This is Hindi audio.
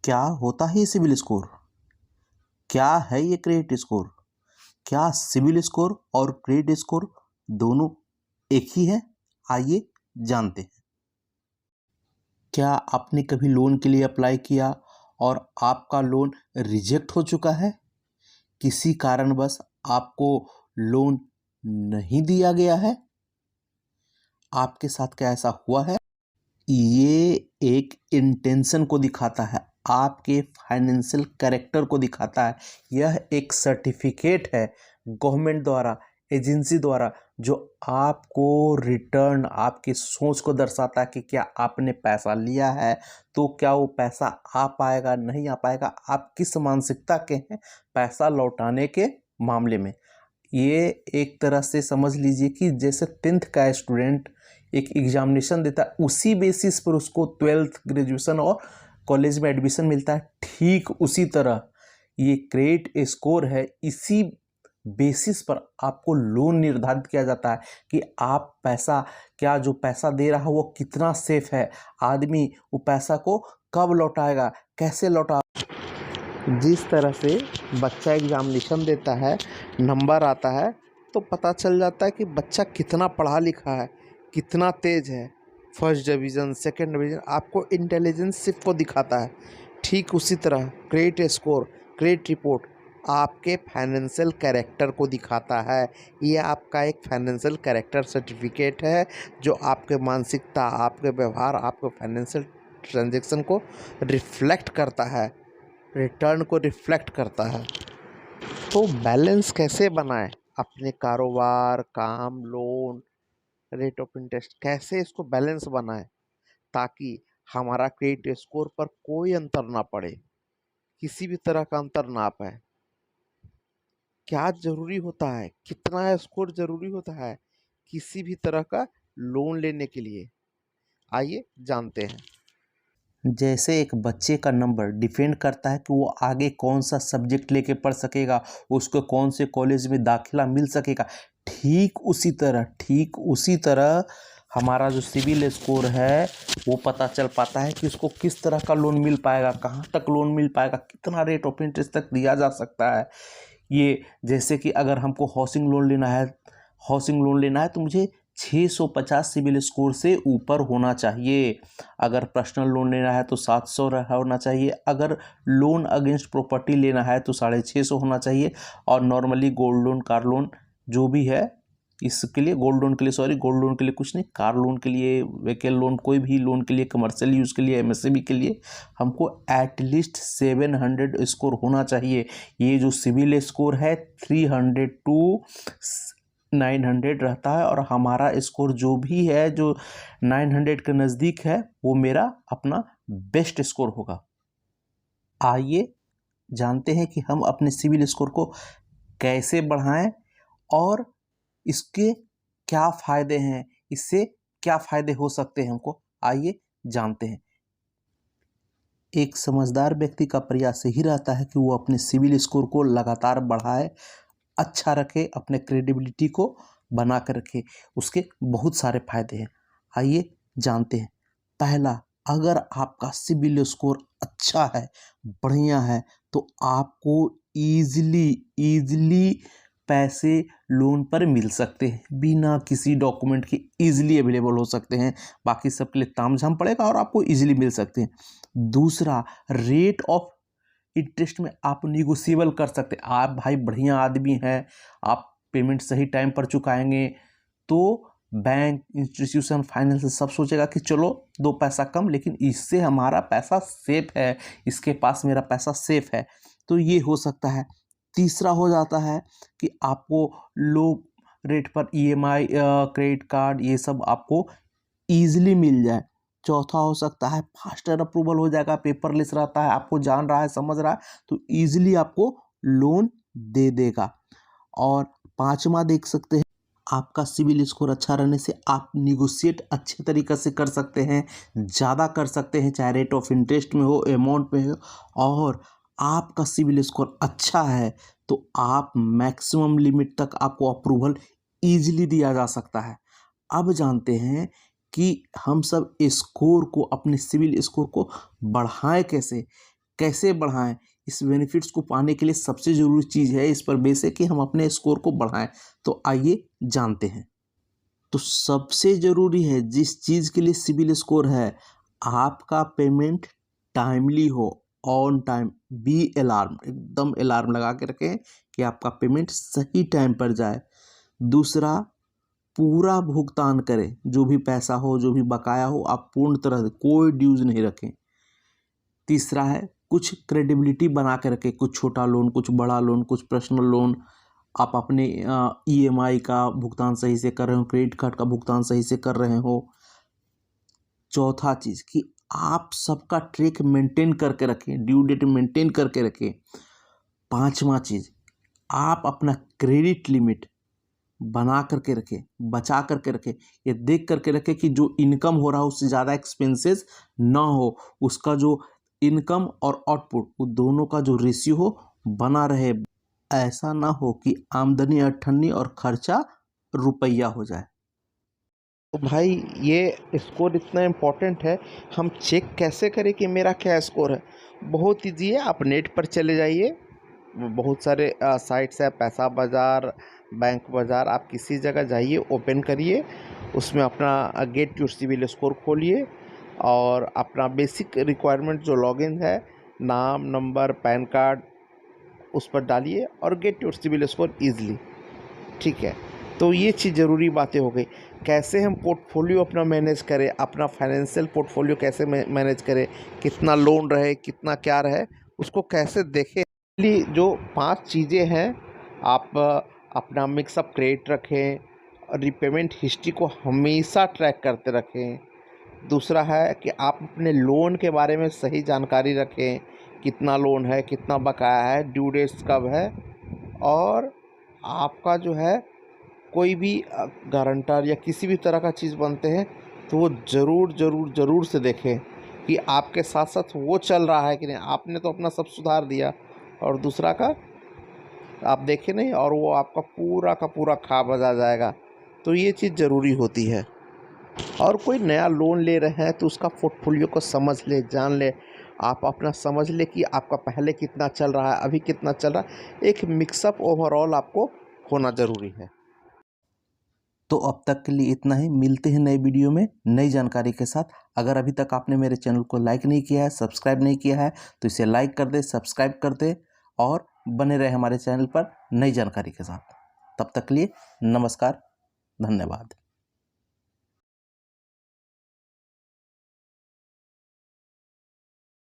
क्या होता है ये सिबिल स्कोर? क्या है ये क्रेडिट स्कोर? क्या सिबिल स्कोर और क्रेडिट स्कोर दोनों एक ही है? आइए जानते हैं। क्या आपने कभी लोन के लिए अप्लाई किया और आपका लोन रिजेक्ट हो चुका है? किसी कारणवश आपको लोन नहीं दिया गया है? आपके साथ क्या ऐसा हुआ है? ये एक इंटेंशन को दिखाता है, आपके फाइनेंशियल कैरेक्टर को दिखाता है। यह एक सर्टिफिकेट है गवर्नमेंट द्वारा, एजेंसी द्वारा, जो आपको रिटर्न, आपकी सोच को दर्शाता है कि क्या आपने पैसा लिया है तो क्या वो पैसा आ पाएगा, नहीं आ पाएगा, आप किस मानसिकता के हैं पैसा लौटाने के मामले में। ये एक तरह से समझ लीजिए कि जैसे 10th का स्टूडेंट एक एग्जामिनेशन देता है, उसी बेसिस पर उसको 12th ग्रेजुएशन और कॉलेज में एडमिशन मिलता है, ठीक उसी तरह ये क्रेडिट स्कोर है। इसी बेसिस पर आपको लोन निर्धारित किया जाता है कि आप पैसा, क्या जो पैसा दे रहा है वो कितना सेफ है, आदमी वो पैसा को कब लौटाएगा, कैसे लौटा। जिस तरह से बच्चा एग्जामिनेशन देता है, नंबर आता है तो पता चल जाता है कि बच्चा कितना पढ़ा लिखा है, कितना तेज है, फर्स्ट डिवीज़न, सेकंड डिवीज़न, आपको इंटेलिजेंस को दिखाता है। ठीक उसी तरह क्रेडिट स्कोर, क्रेडिट रिपोर्ट आपके फाइनेंशियल कैरेक्टर को दिखाता है। ये आपका एक फाइनेंशियल कैरेक्टर सर्टिफिकेट है जो आपके मानसिकता, आपके व्यवहार, आपके फाइनेंशियल ट्रांजैक्शन को रिफ्लेक्ट करता है, रिटर्न को रिफ्लेक्ट करता है। तो बैलेंस कैसे बनाएं अपने कारोबार, काम, लोन, रेट ऑफ इंटरेस्ट, कैसे इसको बैलेंस बनाएं ताकि हमारा क्रेडिट स्कोर पर कोई अंतर ना पड़े, किसी भी तरह का अंतर ना पाए। क्या जरूरी होता है, कितना स्कोर जरूरी होता है किसी भी तरह का लोन लेने के लिए, आइए जानते हैं। जैसे एक बच्चे का नंबर डिपेंड करता है कि वो आगे कौन सा सब्जेक्ट लेके पढ़ सकेगा, उसको कौन से कॉलेज में दाखिला मिल सकेगा, ठीक उसी तरह हमारा जो सिबिल स्कोर है वो पता चल पाता है कि उसको किस तरह का लोन मिल पाएगा, कहाँ तक लोन मिल पाएगा, कितना रेट ऑफ इंटरेस्ट तक दिया जा सकता है। ये जैसे कि अगर हमको हाउसिंग लोन लेना है तो मुझे 650 सिबिल स्कोर से ऊपर होना चाहिए। अगर पर्सनल लोन लेना है तो 700 होना चाहिए। अगर लोन अगेंस्ट प्रॉपर्टी लेना है तो 650 होना चाहिए। और normally gold loan, car loan जो भी है, इसके लिए गोल्ड लोन के लिए कुछ नहीं, कार लोन के लिए, व्हीकल लोन, कोई भी लोन के लिए, कमर्शियल यूज़ के लिए, एमएसएमई के लिए हमको एटलीस्ट 700 स्कोर होना चाहिए। ये जो सिबिल स्कोर है 300 टू 900 रहता है, और हमारा स्कोर जो भी है जो 900 के नज़दीक है वो मेरा अपना बेस्ट स्कोर होगा। आइए जानते हैं कि हम अपने सिबिल स्कोर को कैसे बढ़ाएं और इसके क्या फ़ायदे हैं, इससे क्या फ़ायदे हो सकते हैं हमको, आइए जानते हैं। एक समझदार व्यक्ति का प्रयास यही रहता है कि वो अपने सिबिल स्कोर को लगातार बढ़ाए, अच्छा रखे, अपने क्रेडिबिलिटी को बना कर रखे। उसके बहुत सारे फायदे हैं, आइए जानते हैं। पहला, अगर आपका सिबिल स्कोर अच्छा है, बढ़िया है, तो आपको ईजिली पैसे लोन पर मिल सकते हैं, बिना किसी डॉक्यूमेंट के ईजिली अवेलेबल हो सकते हैं। बाकी सबके लिए तामझाम पड़ेगा और आपको ईजिली मिल सकते हैं। दूसरा, रेट ऑफ इंटरेस्ट में आप निगोशिएबल कर सकते हैं। आप भाई बढ़िया आदमी हैं, आप पेमेंट सही टाइम पर चुकाएंगे तो बैंक, इंस्टीट्यूशन, फाइनेंस सब सोचेगा कि चलो 2 पैसा कम, लेकिन इससे हमारा पैसा सेफ है, इसके पास मेरा पैसा सेफ है, तो ये हो सकता है। तीसरा हो जाता है कि आपको लो रेट पर ईएमआई, क्रेडिट कार्ड, ये सब आपको ईजिली मिल जाए। चौथा हो सकता है फास्टर अप्रूवल हो जाएगा, पेपरलेस रहता है, आपको जान रहा है, समझ रहा है, तो ईजिली आपको लोन दे देगा। और पांचवा देख सकते हैं, आपका सिबिल स्कोर अच्छा रहने से आप निगोशिएट अच्छे तरीके से कर सकते हैं, ज़्यादा कर सकते हैं, चाहे रेट ऑफ इंटरेस्ट में हो, अमाउंट में हो। और आपका सिबिल स्कोर अच्छा है तो आप मैक्सिमम लिमिट तक आपको अप्रूवल ईजिली दिया जा सकता है। अब जानते हैं कि हम सब स्कोर को, अपने सिबिल स्कोर को बढ़ाएं कैसे, कैसे बढ़ाएं, इस बेनिफिट्स को पाने के लिए सबसे ज़रूरी चीज़ है इस पर बेस है कि हम अपने स्कोर को बढ़ाएं। तो आइए जानते हैं। तो सबसे ज़रूरी है जिस चीज़ के लिए सिबिल स्कोर है, आपका पेमेंट टाइमली हो, ऑन टाइम, बी अलार्म, एकदम अलार्म लगा के रखें कि आपका पेमेंट सही टाइम पर जाए। दूसरा, पूरा भुगतान करें, जो भी पैसा हो, जो भी बकाया हो, आप पूर्ण तरह से कोई ड्यूज नहीं रखें। तीसरा है, कुछ क्रेडिबिलिटी बना के रखें, कुछ छोटा लोन, कुछ बड़ा लोन, कुछ पर्सनल लोन, आप अपने ईएमआई का भुगतान सही से कर रहे हो, क्रेडिट कार्ड का भुगतान सही से कर रहे हो। चौथा चीज़ कि आप सबका ट्रैक मेंटेन करके रखें, ड्यू डेट मेंटेन करके रखें। पांचवा चीज़, आप अपना क्रेडिट लिमिट बना करके रखें, बचा करके रखें, ये देख करके रखें कि जो इनकम हो रहा है उससे ज़्यादा एक्सपेंसेस ना हो, उसका जो इनकम और आउटपुट वो दोनों का जो रेशियो हो बना रहे। ऐसा ना हो कि आमदनी अठन्नी और खर्चा रुपया हो जाए। तो भाई ये स्कोर इतना इम्पोर्टेंट है, हम चेक कैसे करें कि मेरा क्या स्कोर है? बहुत ईजी है, आप नेट पर चले जाइए, बहुत सारे साइट्स है, पैसा बाज़ार, बैंक बाज़ार, आप किसी जगह जाइए, ओपन करिए, उसमें अपना गेट योर सिबिल स्कोर खोलिए और अपना बेसिक रिक्वायरमेंट जो लॉगिन है, नाम, नंबर, पैन कार्ड, उस पर डालिए और get your CIBIL score easily. ठीक है, तो ये चीज़ ज़रूरी बातें हो गई। कैसे हम पोर्टफोलियो अपना मैनेज करें, अपना फाइनेंशियल पोर्टफोलियो कैसे मैनेज करें, कितना लोन रहे, कितना क्या रहे, उसको कैसे देखें। लिए जो 5 चीज़ें हैं, आप अपना मिक्सअप क्रेडिट रखें और रिपेमेंट हिस्ट्री को हमेशा ट्रैक करते रखें। दूसरा है कि आप अपने लोन के बारे में सही जानकारी रखें, कितना लोन है, कितना बकाया है, ड्यू डेट्स कब है, और आपका जो है कोई भी गारंटर या किसी भी तरह का चीज़ बनते हैं तो वो ज़रूर ज़रूर ज़रूर से देखें कि आपके साथ साथ वो चल रहा है कि नहीं। आपने तो अपना सब सुधार दिया और दूसरा का आप देखें नहीं, और वो आपका पूरा का पूरा खा बजा जाएगा। तो ये चीज़ ज़रूरी होती है। और कोई नया लोन ले रहे हैं तो उसका पोर्टफोलियो को समझ ले, जान ले, आप अपना समझ ले कि आपका पहले कितना चल रहा है, अभी कितना चल रहा है। एक मिक्सअप ओवरऑल आपको होना ज़रूरी है। तो अब तक के लिए इतना ही, मिलते हैं नए वीडियो में नई जानकारी के साथ। अगर अभी तक आपने मेरे चैनल को लाइक नहीं किया है, सब्सक्राइब नहीं किया है, तो इसे लाइक कर दे, सब्सक्राइब कर दे और बने रहे हमारे चैनल पर नई जानकारी के साथ। तब तक के लिए नमस्कार, धन्यवाद।